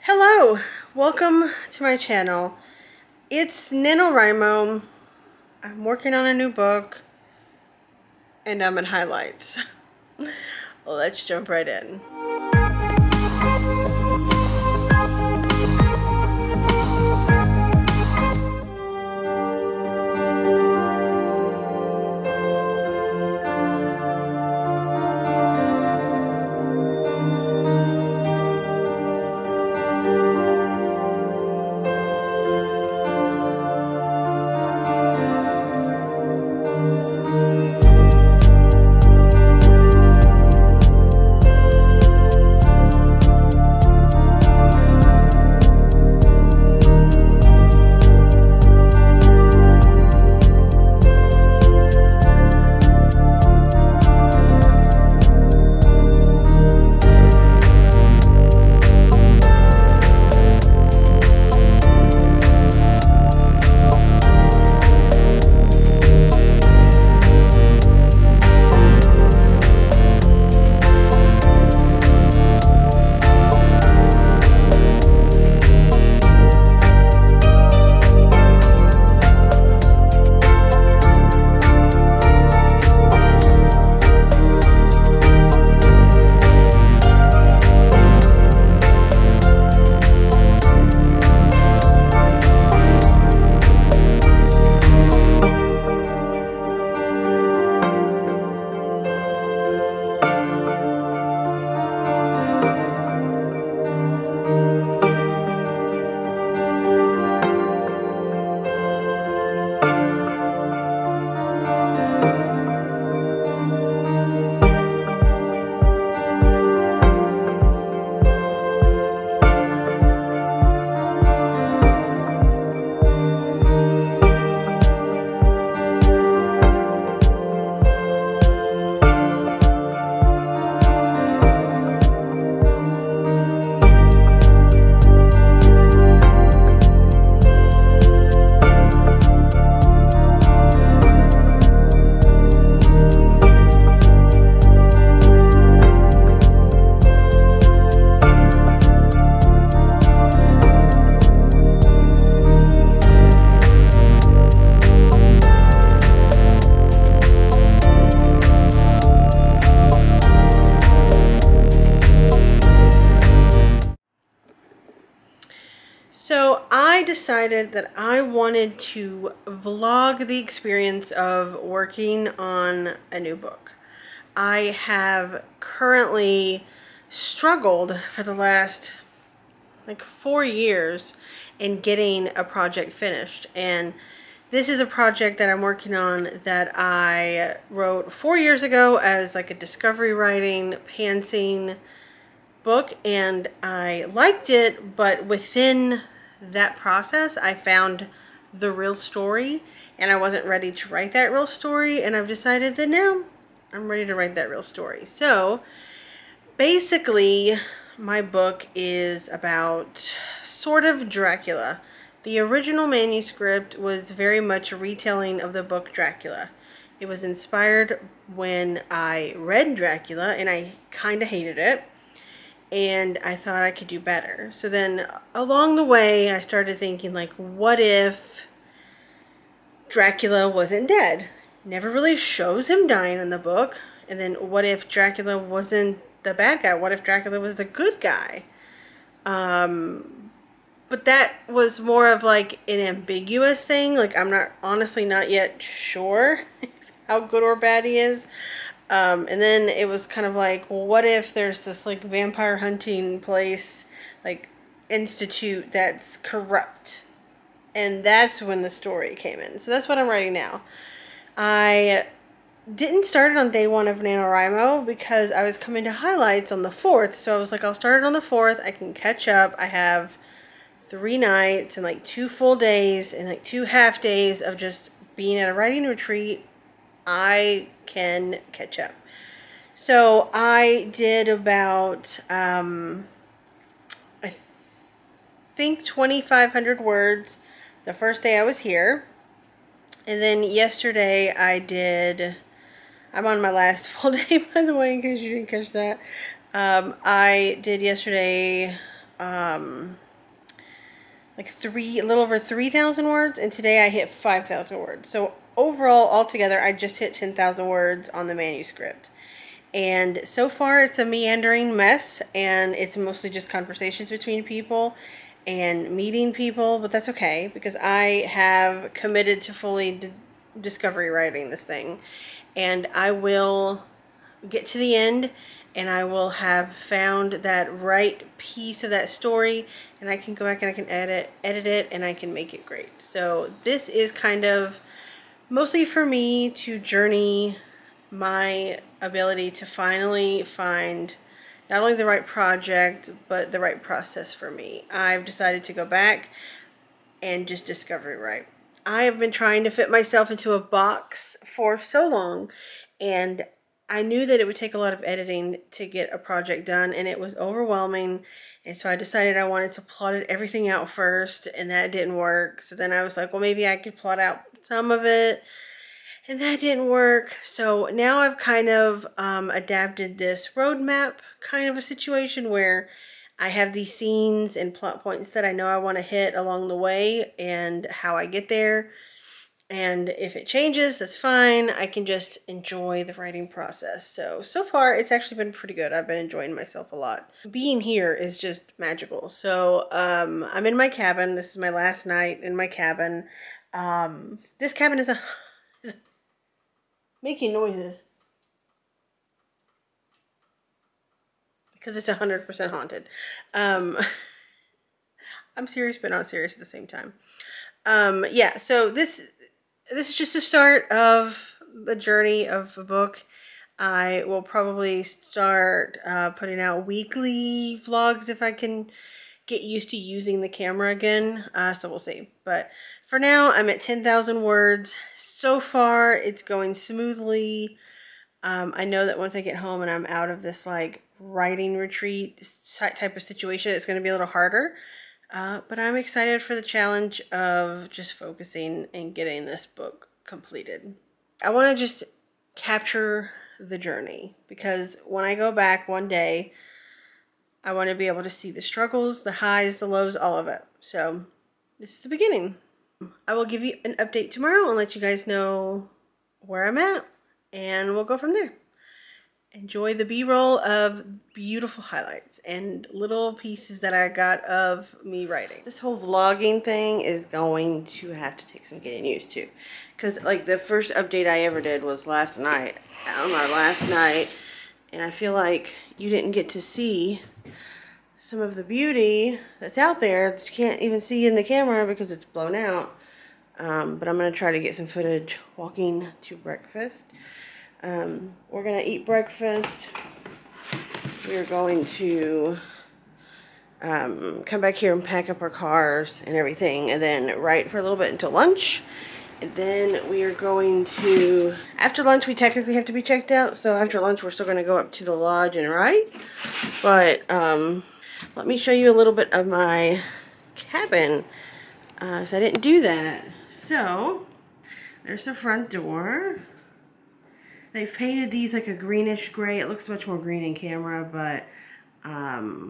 Hello, welcome to my channel. It's NaNoWriMo. I'm working on a new book and I'm in highlights. Let's jump right in. So I decided that I wanted to vlog the experience of working on a new book. I have currently struggled for the last 4 years in getting a project finished, and this is a project that I'm working on that I wrote 4 years ago as a discovery writing pantsing book, and I liked it, but within that process I found the real story and I wasn't ready to write that real story, and I've decided that now I'm ready to write that real story. So basically my book is about sort of Dracula. The original manuscript was very much a retelling of the book Dracula. It was inspired when I read Dracula and I kind of hated it, and I thought I could do better. So then along the way I started thinking, what if Dracula wasn't dead? Never really shows him dying in the book. And then what if Dracula wasn't the bad guy? What if Dracula was the good guy? But that was more of an ambiguous thing. I'm honestly not yet sure how good or bad he is. And then it was kind of well, what if there's this vampire hunting place, institute that's corrupt? And that's when the story came in. So that's what I'm writing now. I didn't start it on day one of NaNoWriMo because I was coming to highlights on the 4th. So I was I'll start it on the 4th. I can catch up. I have 3 nights and 2 full days and 2 half days of just being at a writing retreat. I can catch up. So I did about I think 2,500 words the first day I was here, and then yesterday I'm on my last full day, by the way, in case you didn't catch that. I did yesterday like a little over 3,000 words, and today I hit 5,000 words. So overall, altogether, I just hit 10,000 words on the manuscript. And so far, it's a meandering mess, and it's mostly just conversations between people and meeting people, but that's okay, because I have committed to fully discovery writing this thing. And I will get to the end, and I will have found that right piece of that story, and I can go back and I can edit it, and I can make it great. So this is kind of mostly for me to journey my ability to finally find not only the right project, but the right process for me. I've decided to go back and just discovery write. I have been trying to fit myself into a box for so long, and I knew that it would take a lot of editing to get a project done, and it was overwhelming. And so I decided I wanted to plot everything out first, and that didn't work. So then I was like, well, maybe I could plot out some of it, and that didn't work. So now I've kind of adapted this roadmap kind of a situation where I have these scenes and plot points that I know I want to hit along the way and how I get there. And if it changes, that's fine. I can just enjoy the writing process. So far, it's actually been pretty good. I've been enjoying myself a lot. Being here is just magical. So I'm in my cabin. This is my last night in my cabin. This cabin is making noises because it's 100% haunted. I'm serious, but not serious at the same time. Yeah, so this is just the start of the journey of a book. I will probably start putting out weekly vlogs if I can get used to using the camera again. So we'll see. But for now, I'm at 10,000 words. So far, it's going smoothly. I know that once I get home and I'm out of this like writing retreat type of situation, it's going to be a little harder. But I'm excited for the challenge of just focusing and getting this book completed. I want to just capture the journey, because when I go back one day, I want to be able to see the struggles, the highs, the lows, all of it. So this is the beginning. I will give you an update tomorrow and let you guys know where I'm at, and we'll go from there. Enjoy the B-roll of beautiful highlights and little pieces that I got of me writing. This whole vlogging thing is going to have to take some getting used to, because like the first update I ever did was last night, on our last night, and I feel like you didn't get to see some of the beauty that's out there that you can't even see in the camera because it's blown out. But I'm going to try to get some footage walking to breakfast. We're going to eat breakfast. We're going to come back here and pack up our cars and everything, and then write for a little bit until lunch. And then we are going to, after lunch we technically have to be checked out, so after lunch we're still going to go up to the lodge and write. But let me show you a little bit of my cabin. So I didn't do that. So there's the front door. They've painted these like a greenish gray. It looks much more green in camera, but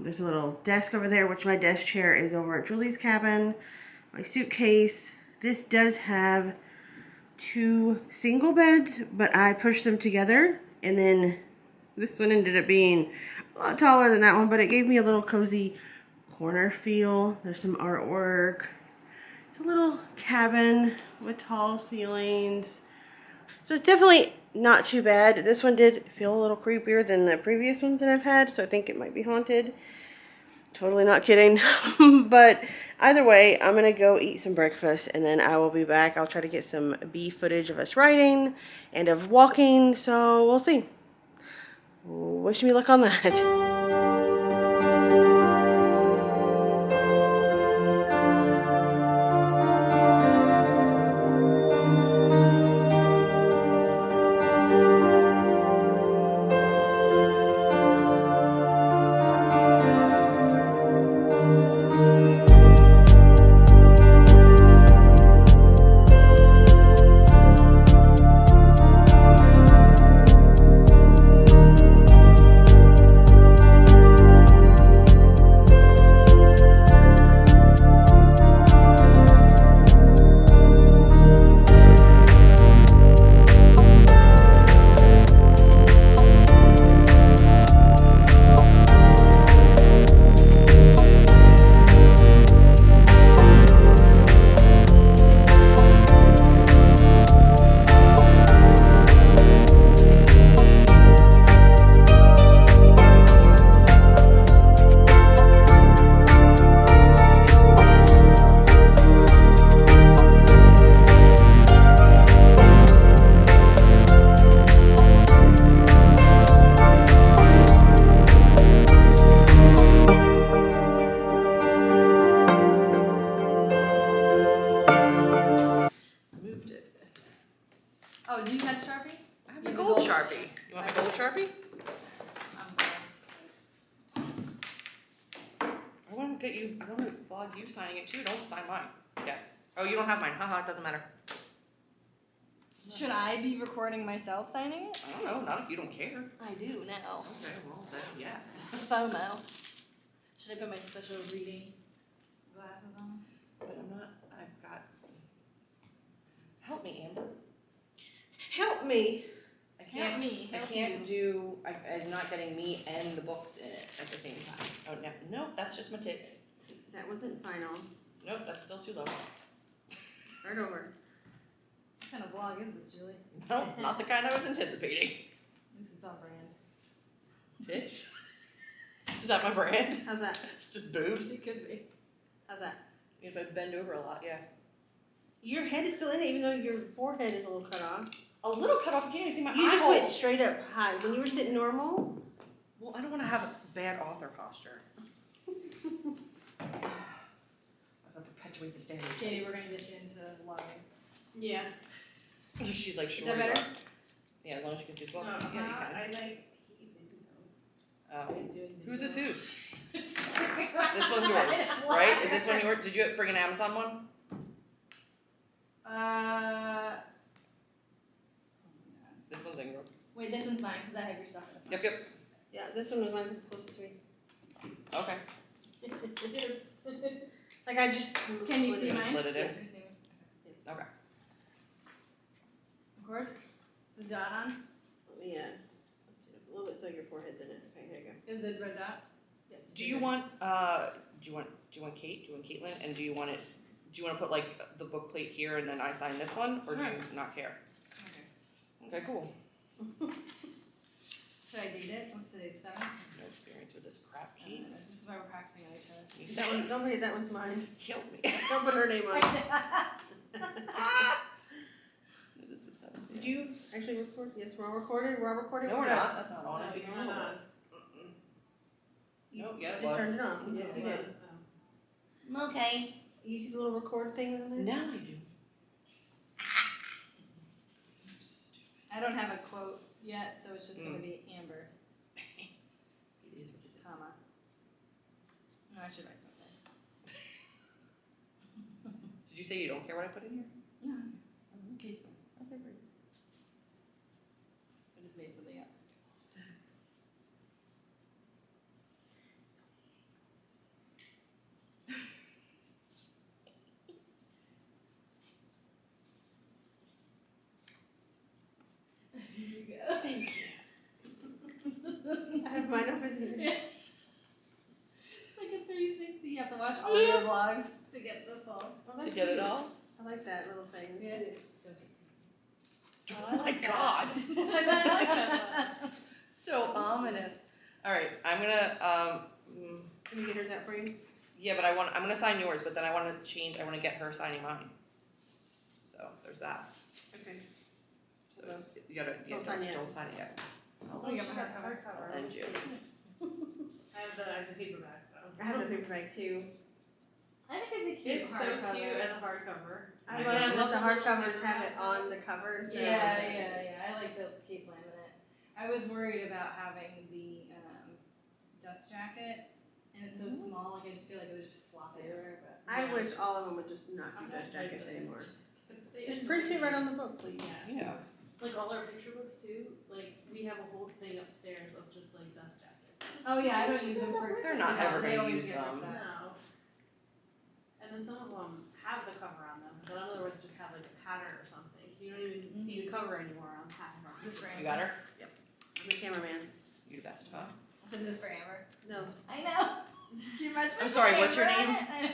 there's a little desk over there, which my desk chair is over at Julie's cabin. My suitcase. This does have 2 single beds, but I pushed them together, and then this one ended up being a lot taller than that one, but it gave me a little cozy corner feel. There's some artwork. It's a little cabin with tall ceilings. So it's definitely not too bad. This one did feel a little creepier than the previous ones that I've had, so I think it might be haunted. Totally not kidding. But either way, I'm going to go eat some breakfast, and then I will be back. I'll try to get some B footage of us writing and of walking, so we'll see. Wish me luck on that. want to vlog you signing it too. Don't sign mine. Yeah. Oh, you don't have mine. Haha, it doesn't matter. Should I be recording myself signing it? I don't know. Not if you don't care. I do now. Okay, well, then yes. FOMO. Should I put my special reading glasses on? But I'm not. I've got. Help me, Amber. Help me. I can't. I'm not getting me and the books in it at the same time. Oh no, nope. That's just my tits. That wasn't final. Nope, that's still too low. Start over. What kind of vlog is this, Julie? Nope, not the kind I was anticipating. At least it's on brand. Tits? Is that my brand? How's that? Just boobs? It could be. How's that? If I bend over a lot, yeah. Your head is still in it, even though your forehead is a little cut off. A little cut off, you can't even see my You eye just hole. went straight up high. When you were sitting normal. Well, I don't want to have a bad author posture. I gotta perpetuate the standard. Katie, we're gonna get you into vlogging. Yeah. She's like, sure. Is that better? Yeah, as long as you can see the books. No, Yeah, you can. I like Who's this whose? This one's yours, right? Is this one yours? Did you bring an Amazon one? This one's Ingram. Wait, this one's mine because I have your stuff in the Yep, yep. Yeah, this one was mine because it's closest to me. Okay. Like I just. Can you see You mine? slid it in? Yes. Okay. Record? Is the dot on? Let me a little bit so your forehead's in it. Okay, there you go. Is it red dot? Yes. Do you want Kate? Do you want Caitlin? And do you want to put like the book plate here and then I sign this one, or do you not care? Okay, cool. Should I date it? What's today? 7th? No experience with this crap, Kate. This is why we're practicing on each other. That one. Don't forget that one's mine. Kill me. Don't put her name on it. It is the 7th. Did you actually record? Yes, we're all recorded. We're all recording. No, we're good. not. That's not on. It'd be cool. Nope, yeah, it You was. turned it on. Yes, you did. Okay. You see the little record thing in there? Now I do. I don't have a quote yet, so it's just going to be Amber, It is what it is. comma. No, I should write something. Did you say you don't care what I put in here? No. Okay, fine. Okay, great. I just made something up. Here you go. Thank you. I have mine over there. It's like a 360. You have to watch all your vlogs to get the full. Oh, To that's get it cute. all? I like that little thing. It's Yeah. cute. Oh my god. So ominous. All right, I'm gonna Can you get her that for you? yeah, but I'm gonna sign yours, but then I want to change. I want to get her signing mine. So there's that. Okay. So you gotta Don't sign yet. Don't sign it yet. Oh, you got my hardcover. And you. I have the paperback, so. I have the paperback too. I think it's a cute It's so hardcover. cute and the hardcover. I I love do. that the hardcovers have it on the cover. instead of Yeah, on the- yeah. I like the case laminate. I was worried about having the dust jacket, and it's so small. Like I just feel like it would just flop everywhere. But I wish all of them would just not do dust jackets anymore. Just print it right on the book, please. Yeah. Like all our picture books too, like we have a whole thing upstairs of just like dust jackets. Oh yeah, I don't use them for. They're not ever they gonna always use get them. ripped up. No. And then some of them have the cover on them, but other ones just have like a pattern or something, so you don't even see the cover anymore on pattern. This for You Amber. got her? I'm the cameraman. You the best, huh? So is this for Amber? No. I know. You're much I'm sorry, better what's your Amber name? on it. I know.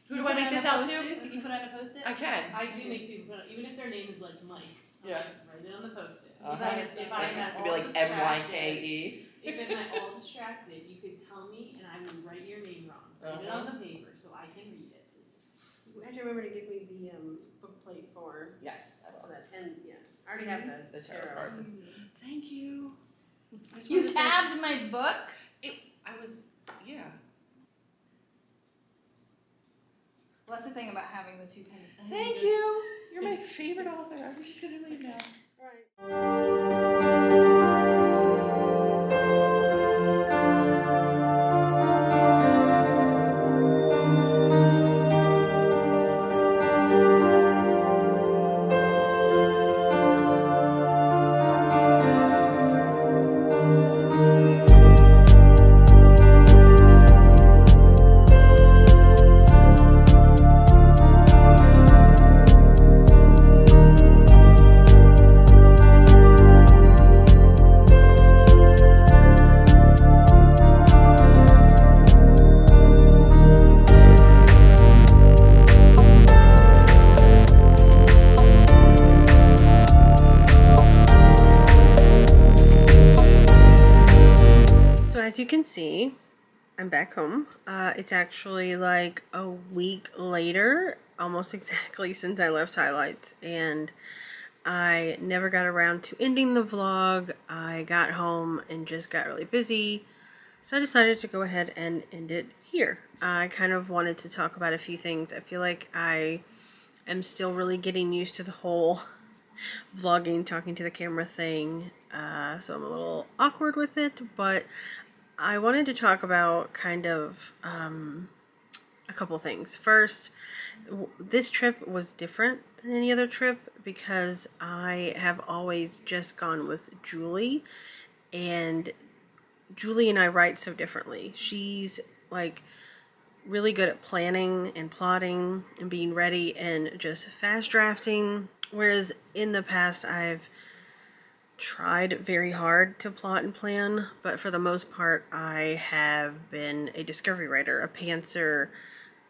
Who do I make this out to? Can you put on a post-it? I can. I do make people put it, even if their name is like Mike. I'm Yeah. like, write it on the post-it. Uh-huh. If It I'm at could be all like distracted- MYKE. If I'm at all distracted, you could tell me and I would write your name wrong. Write it on the paper so I can read it, please. You have to remember to give me the book plate for Yes, I all will. that. And yeah, I already have The tarot cards. Thank you. I just You wanted to say- tabbed my book? I was, yeah. Well, that's the thing about having the 2 pennies. Thank you. You're my favorite author. I'm just gonna leave now. All right. see, I'm back home. It's actually like a week later, almost exactly since I left Highlights, and I never got around to ending the vlog. I got home and just got really busy, so I decided to go ahead and end it here. I kind of wanted to talk about a few things. I feel like I am still really getting used to the whole vlogging, talking to the camera thing, so I'm a little awkward with it, but I wanted to talk about kind of a couple things. First, this trip was different than any other trip because I have always just gone with Julie, and Julie and I write so differently. She's like really good at planning and plotting and being ready and just fast drafting, whereas in the past I've tried very hard to plot and plan, but for the most part I have been a discovery writer, a pantser,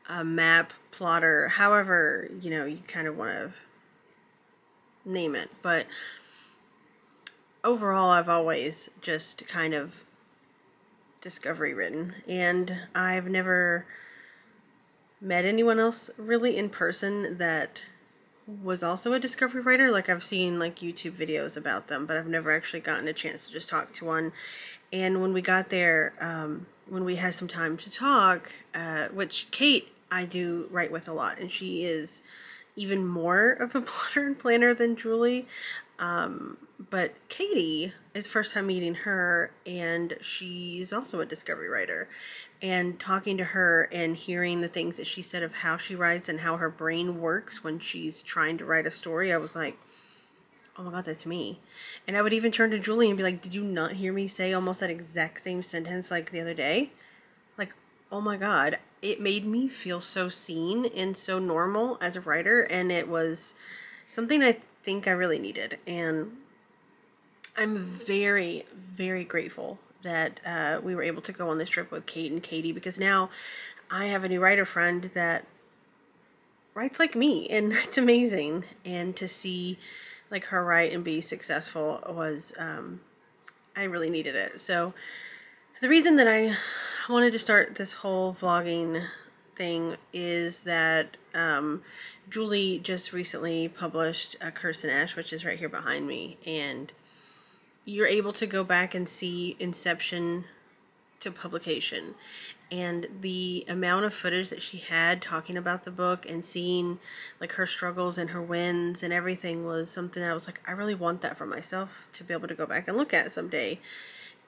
a map plotter, however, you know, you kind of want to name it. But overall I've always just kind of discovery written, and I've never met anyone else really in person that was also a discovery writer. Like, I've seen like YouTube videos about them, but I've never actually gotten a chance to just talk to one. And when we got there, when we had some time to talk, which Kate I do write with a lot, and she is even more of a plotter and planner than Julie. But Katie, it's first time meeting her, and she's also a discovery writer. And talking to her and hearing the things that she said of how she writes and how her brain works when she's trying to write a story, I was like, oh my god, that's me. And I would even turn to Julie and be like, did you not hear me say almost that exact same sentence like the other day? Like, oh my god, it made me feel so seen and so normal as a writer, and it was something I think I really needed. And I'm very, very grateful that we were able to go on this trip with Kate and Katie, because now I have a new writer friend that writes like me, and it's amazing. And to see like her write and be successful was, I really needed it. So the reason that I wanted to start this whole vlogging thing is that Julie just recently published A Curse in Ash, which is right here behind me, and you're able to go back and see inception to publication, and the amount of footage that she had talking about the book and seeing like her struggles and her wins and everything was something that I was like, I really want that for myself to be able to go back and look at someday.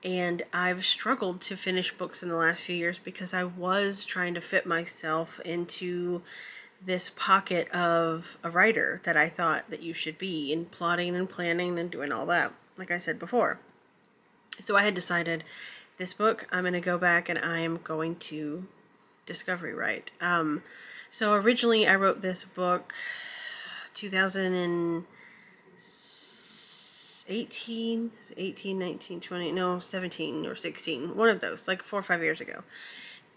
And I've struggled to finish books in the last few years because I was trying to fit myself into this pocket of a writer that I thought that you should be in, plotting and planning and doing all that, like I said before. So I had decided this book, I'm going to go back and I am going to discovery write. So originally I wrote this book 2018, 19, 20, no, 17 or 16, one of those, like 4 or 5 years ago.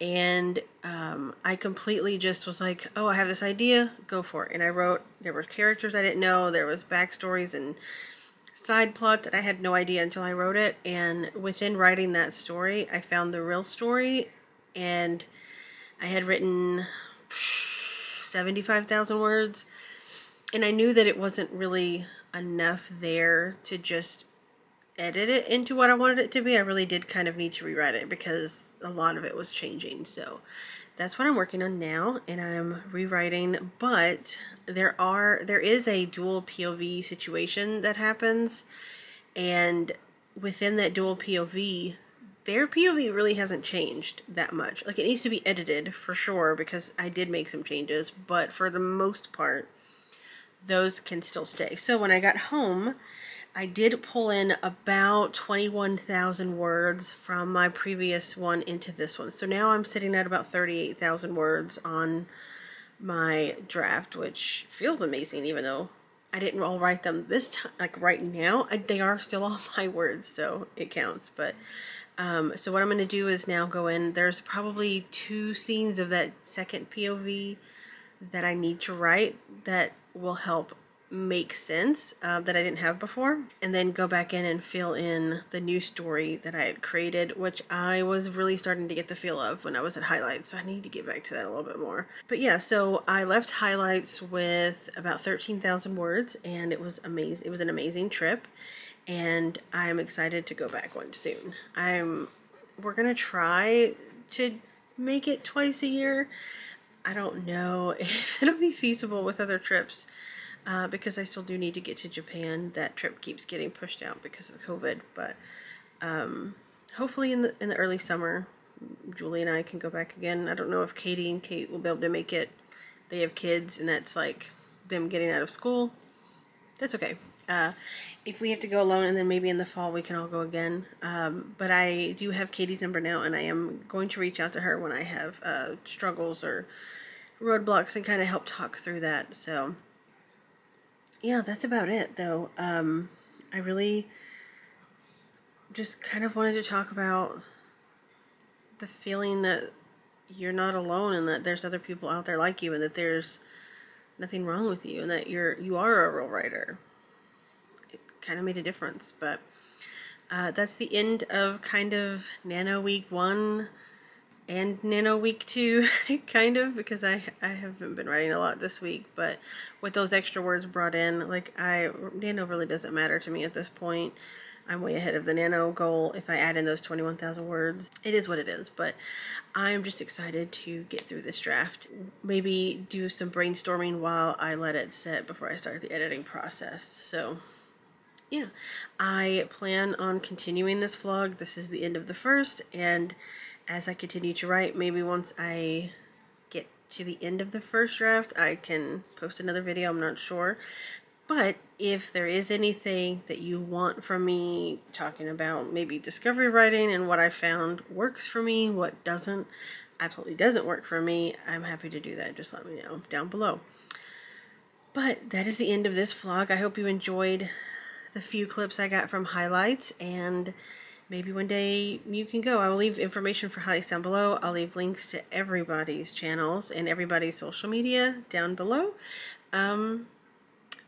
And I completely just was like, oh, I have this idea, go for it. And I wrote, there were characters I didn't know, there was backstories and side plots that I had no idea until I wrote it. And within writing that story, I found the real story, and I had written 75,000 words, and I knew that it wasn't really enough there to just edit it into what I wanted it to be. I really did kind of need to rewrite it because a lot of it was changing. So that's what I'm working on now, and I'm rewriting. But there is a dual POV situation that happens, and within that dual POV, their POV really hasn't changed that much. Like, it needs to be edited for sure because I did make some changes, but for the most part, those can still stay. So when I got home, I did pull in about 21,000 words from my previous one into this one. So now I'm sitting at about 38,000 words on my draft, which feels amazing, even though I didn't all write them this time, like right now. They are still all my words, so it counts. But so what I'm going to do is now go in. There's probably 2 scenes of that second POV that I need to write that will help make sense that I didn't have before, and then go back in and fill in the new story that I had created, which I was really starting to get the feel of when I was at highlights. So I need to get back to that a little bit more. But yeah, so I left highlights with about 13,000 words, and it was amazing. It was an amazing trip, and I'm excited to go back one soon. We're gonna try to make it twice a year. I don't know if it'll be feasible with other trips. Because I still do need to get to Japan. That trip keeps getting pushed out because of COVID, but hopefully in the early summer, Julie and I can go back again. I don't know if Katie and Kate will be able to make it. They have kids, and that's like them getting out of school. That's okay. If we have to go alone, and then maybe in the fall we can all go again. But I do have Katie's number now, and I am going to reach out to her when I have struggles or roadblocks and kind of help talk through that. So yeah, that's about it, though. I really just kind of wanted to talk about the feeling that you're not alone, and that there's other people out there like you, and that there's nothing wrong with you, and that you are a real writer. It kind of made a difference, but that's the end of kind of Nano Week 1 and Nano Week 2, kind of, because I haven't been writing a lot this week, but with those extra words brought in, like, Nano really doesn't matter to me at this point. I'm way ahead of the Nano goal if I add in those 21,000 words. It is what it is, but I'm just excited to get through this draft. Maybe do some brainstorming while I let it set before I start the editing process. So yeah, I plan on continuing this vlog. This is the end of the first, and as I continue to write, maybe once I get to the end of the first draft, I can post another video. I'm not sure. But if there is anything that you want from me talking about, maybe discovery writing and what I found works for me, what doesn't, absolutely doesn't work for me, I'm happy to do that. Just let me know down below. But that is the end of this vlog. I hope you enjoyed the few clips I got from highlights, and maybe one day you can go. I will leave information for highlights down below. I'll leave links to everybody's channels and everybody's social media down below.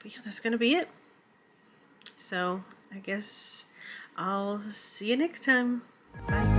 But yeah, that's going to be it. So I guess I'll see you next time. Bye.